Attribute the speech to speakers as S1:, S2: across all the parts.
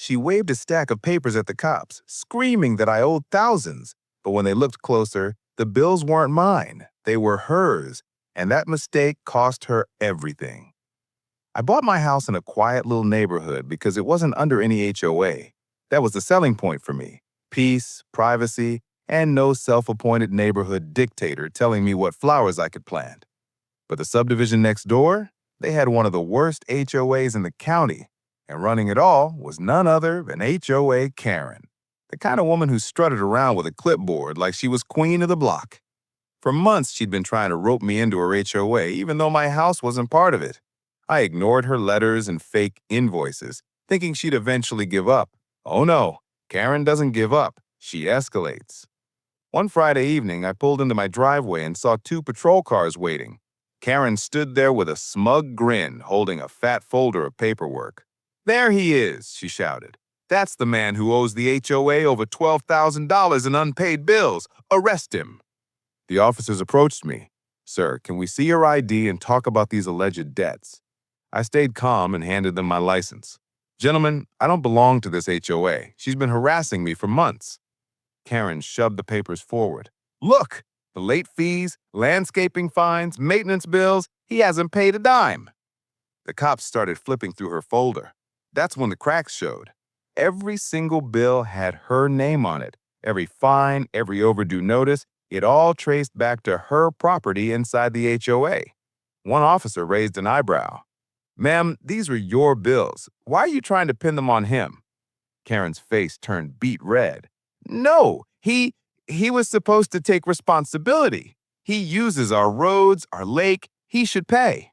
S1: She waved a stack of papers at the cops, screaming that I owed thousands. But when they looked closer, the bills weren't mine. They were hers, and that mistake cost her everything. I bought my house in a quiet little neighborhood because it wasn't under any HOA. That was the selling point for me. Peace, privacy, and no self-appointed neighborhood dictator telling me what flowers I could plant. But the subdivision next door, they had one of the worst HOAs in the county, and running it all was none other than HOA Karen, the kind of woman who strutted around with a clipboard like she was queen of the block. For months, she'd been trying to rope me into her HOA, even though my house wasn't part of it. I ignored her letters and fake invoices, thinking she'd eventually give up. Oh no, Karen doesn't give up. She escalates. One Friday evening, I pulled into my driveway and saw two patrol cars waiting. Karen stood there with a smug grin, holding a fat folder of paperwork. "There he is," she shouted. "That's the man who owes the HOA over $12,000 in unpaid bills. Arrest him." The officers approached me. "Sir, can we see your ID and talk about these alleged debts?" I stayed calm and handed them my license. "Gentlemen, I don't belong to this HOA. She's been harassing me for months." Karen shoved the papers forward. "Look! The late fees, landscaping fines, maintenance bills, he hasn't paid a dime." The cops started flipping through her folder. That's when the cracks showed. Every single bill had her name on it. Every fine, every overdue notice, it all traced back to her property inside the HOA. One officer raised an eyebrow. "Ma'am, these were your bills. Why are you trying to pin them on him?" Karen's face turned beet red. "No, he was supposed to take responsibility. He uses our roads, our lake. He should pay."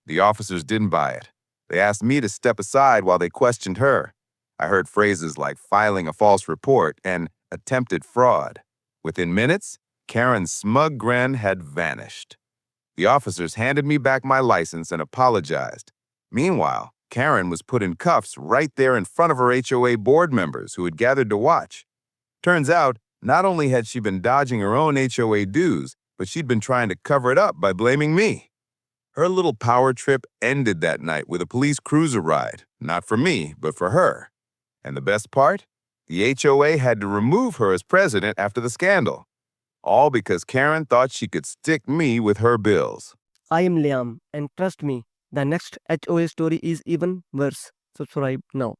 S1: The officers didn't buy it. They asked me to step aside while they questioned her. I heard phrases like filing a false report and attempted fraud. Within minutes, Karen's smug grin had vanished. The officers handed me back my license and apologized. Meanwhile, Karen was put in cuffs right there in front of her HOA board members who had gathered to watch. Turns out, not only had she been dodging her own HOA dues, but she'd been trying to cover it up by blaming me. Her little power trip ended that night with a police cruiser ride, not for me, but for her. And the best part? The HOA had to remove her as president after the scandal. All because Karen thought she could stick me with her bills.
S2: I am Liam, and trust me, the next HOA story is even worse. Subscribe now.